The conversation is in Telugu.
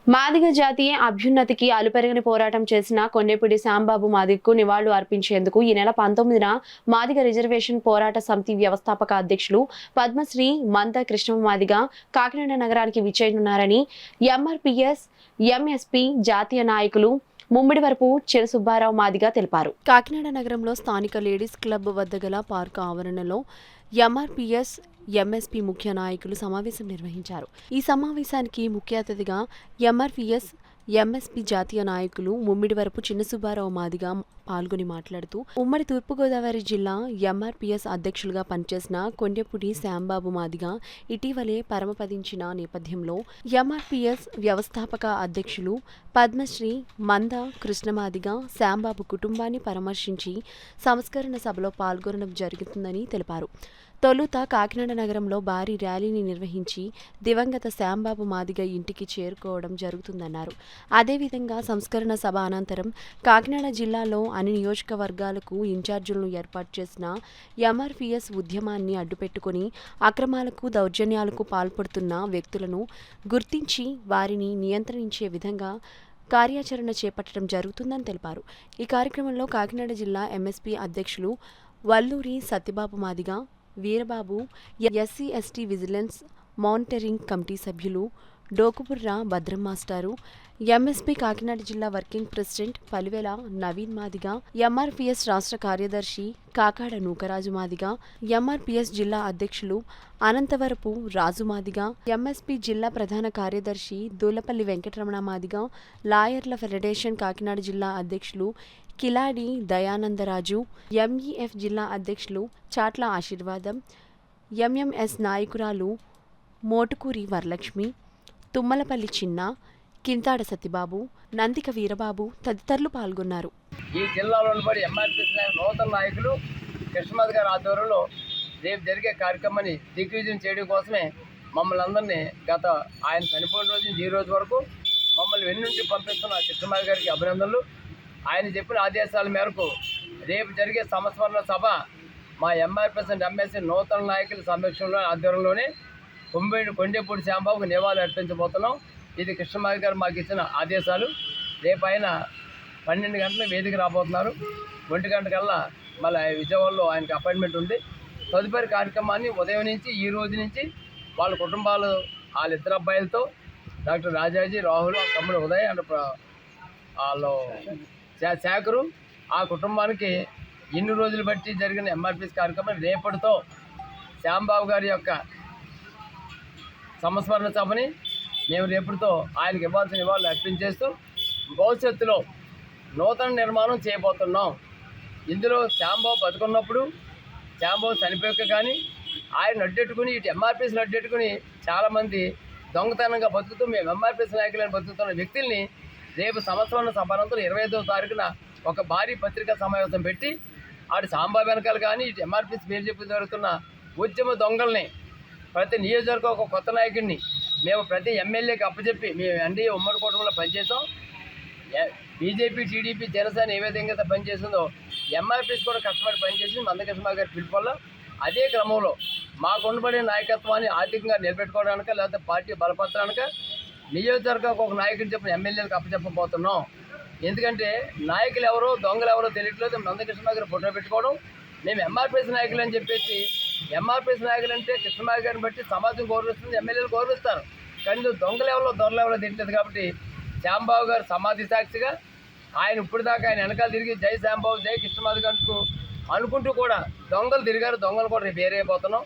మాదిగ జాతీయ అభ్యున్నతికి అలుపెరగని పోరాటం చేసిన కొండేపూడి శ్యాంబాబు మాదిగకు నివాళులు అర్పించేందుకు ఈ నెల 19న మాదిగ రిజర్వేషన్ పోరాట సమితి వ్యవస్థాపక అధ్యక్షులు పద్మశ్రీ మంద కృష్ణ మాదిగ కాకినాడ నగరానికి విచ్చేయనున్నారని ఎంఆర్పీఎస్ ఎంఎస్పీ జాతీయ నాయకులు ముమ్మిడివరపు చిరసుబ్బారావు మాదిగ తెలిపారు. కాకినాడ నగరంలో స్థానిక లేడీస్ క్లబ్ వద్ద గల పార్కు ఆవరణలో ఎంఆర్పీఎస్ ఎంఎస్పీ ముఖ్య నాయకులు సమావేశం నిర్వహించారు. ఈ సమావేశానికి ముఖ్య అతిథిగా ఎంఆర్పీఎస్ ఎంఎస్పీ జాతీయ నాయకులు ముమ్మిడివరపు చిన్నసుబ్బారావు మాదిగ పాల్గొని మాట్లాడుతూ ఉమ్మడి తూర్పుగోదావరి జిల్లా ఎంఆర్పీఎస్ అధ్యక్షులుగా పనిచేసిన కొండేపూడి శ్యాంబాబు మాదిగ ఇటీవలే పరమపదించిన నేపథ్యంలో ఎంఆర్పీఎస్ వ్యవస్థాపక అధ్యక్షులు పద్మశ్రీ మంద కృష్ణమాదిగ శ్యాంబాబు కుటుంబాన్ని పరామర్శించి సంస్కరణ సభలో పాల్గొనడం జరుగుతుందని తెలిపారు. తొలుత కాకినాడ నగరంలో భారీ ర్యాలీని నిర్వహించి దివంగత శ్యాంబాబు మాదిగ ఇంటికి చేరుకోవడం జరుగుతుందన్నారు. అదేవిధంగా సంస్కరణ సభ అనంతరం కాకినాడ జిల్లాలో అన్ని నియోజకవర్గాలకు ఇన్ఛార్జీలను ఏర్పాటు చేసిన ఎంఆర్పీఎస్ ఉద్యమాన్ని అడ్డుపెట్టుకుని అక్రమాలకు దౌర్జన్యాలకు పాల్పడుతున్న వ్యక్తులను గుర్తించి వారిని నియంత్రించే విధంగా కార్యాచరణ చేపట్టడం జరుగుతుందని తెలిపారు. ఈ కార్యక్రమంలో కాకినాడ జిల్లా ఎంఎస్పీ అధ్యక్షులు Valluri Satyababu Madiga, Veerababu, SC ST vigilance monitoring committee సభ్యులు డోకుపుర్ర భద్రం మాస్టారు, ఎంఎస్పీ కాకినాడ జిల్లా working president Palivela Naveen Madiga, MRPS రాష్ట్ర కార్యదర్శి కాకాడ నూకరాజు మాదిగ, ఎంఆర్పీఎస్ జిల్లా అధ్యక్షులు అనంతవరపు రాజు మాదిగ, ఎంఎస్పీ జిల్లా ప్రధాన కార్యదర్శి దూలపల్లి వెంకటరమణ మాదిగ, లాయర్ల ఫెడరేషన్ కాకినాడ జిల్లా అధ్యక్షులు కిలాడి దయానందరాజు, ఎంఈఎఫ్ జిల్లా అధ్యక్షులు చాట్ల ఆశీర్వాదం, ఎంఎంఎస్ నాయకురాలు మోటుకూరి వరలక్ష్మి, తుమ్మలపల్లి చిన్న, కింతాడ సత్యబాబు, నందిక వీరబాబు తదితరులు పాల్గొన్నారు. ఈ జిల్లాలోని పడి ఎంఆర్పీఎస్ నూతన నాయకులు కృష్ణమాది గారి ఆధ్వర్యంలో రేపు జరిగే కార్యక్రమాన్ని దిగ్విజయం చేయడం కోసమే మమ్మల్ని అందరినీ గత ఆయన చనిపోయిన రోజు నుంచి ఈ రోజు వరకు మమ్మల్ని వెన్నుంటి పంపిస్తున్న కృష్ణమాది గారికి అభినందనలు. ఆయన చెప్పిన ఆదేశాల మేరకు రేపు జరిగే సంస్మరణ సభ మా ఎంఆర్పీఎస్ అండ్ ఎంఎస్సీ నూతన నాయకుల సమక్షంలో ఆధ్వర్యంలోనే కొండేపూడి శ్యాంబాబుకు నివాళులు అర్పించబోతున్నాం. ఇది కృష్ణమాది గారు మాకు ఇచ్చిన ఆదేశాలు. రేపు ఆయన 12 గంటలకు వేదిక రాబోతున్నారు. 1 గంట కల్లా మళ్ళీ విజయవాడలో ఆయనకి అపాయింట్మెంట్ ఉంది. తదుపరి కార్యక్రమాన్ని ఉదయం నుంచి ఈ రోజు నుంచి వాళ్ళ కుటుంబాలు వాళ్ళిద్దరు అబ్బాయిలతో డాక్టర్ రాజాజీ, రాహుల్, తమ్ముడు ఉదయ్ అండ్ వాళ్ళు శేఖరు ఆ కుటుంబానికి ఇన్ని రోజులు బట్టి జరిగిన ఎంఆర్పీఎస్ కార్యక్రమం రేపటితో శ్యాంబాబు గారి యొక్క సంస్మరణ సభని మేము రేపటితో ఆయనకి ఇవ్వాల్సిన నివాళులు అర్పించేస్తూ భవిష్యత్తులో నూతన నిర్మాణం చేయబోతున్నాం. ఇందులో శ్యాంబాబు బతుకున్నప్పుడు, శ్యాంబాబు చనిపోయాక కానీ ఆయన అడ్డెట్టుకుని ఇటు ఎంఆర్పీఎస్ని అడ్డెట్టుకుని చాలామంది దొంగతనంగా బతుకుతూ మేము ఎంఆర్పీఎస్ నాయకులను బతుకుతున్న వ్యక్తుల్ని రేపు సంవత్సరం సభానంతరం 25వ తారీఖున ఒక భారీ పత్రికా సమావేశం పెట్టి అటు సాంబాబు వెనకాల కానీ ఇటు ఎంఆర్పీఎస్ పేరు చెప్పి జరుగుతున్న ఉద్యమ దొంగల్ని ప్రతి నియోజకవర్గం ఒక కొత్త నాయకుడిని మేము ప్రతి ఎమ్మెల్యేకి అప్పచెప్పి మేము ఎన్డీఏ ఉమ్మడి కూటమిలో పనిచేసాం. బీజేపీ, టీడీపీ, జనసేన ఏ విధంగా పనిచేసిందో ఎంఆర్పీఎస్ కూడా కష్టపడి పనిచేసింది మందకృష్ణ గారి పిలుపు వల్ల. అదే క్రమంలో మాకు ఉండబడే నాయకత్వాన్ని ఆర్థికంగా నిలబెట్టుకోవడానిక లేకపోతే పార్టీ బలపరచడానిక నియోజకవర్గానికి ఒక నాయకుడిని చెప్పిన ఎమ్మెల్యేలకు అప్పచెప్పబోతున్నాం. ఎందుకంటే నాయకులు ఎవరో దొంగలు ఎవరో తెలియట్లేదు. మందకృష్ణ గారు ఫోటో పెట్టుకోవడం, మేము ఎంఆర్పీఎస్ నాయకులు అని చెప్పేసి ఎంఆర్పీఎస్ నాయకులు అంటే కృష్ణమాది గారిని బట్టి సమాజం గౌరవిస్తుంది, ఎమ్మెల్యేలు గౌరవిస్తారు. కానీ దొంగలు ఎవరో దొరలు ఎవరో తెలియట్లేదు. కాబట్టి శ్యాంబాబు గారు సమాధి సాక్షిగా ఆయన ఇప్పుడు దాకా ఆయన వెనకాల తిరిగి జై శ్యాంబాబు, జై కృష్ణమాది గారు అనుకుంటూ కూడా దొంగలు తిరిగారు. దొంగలు కూడా రేపు వేరైపోతున్నాం.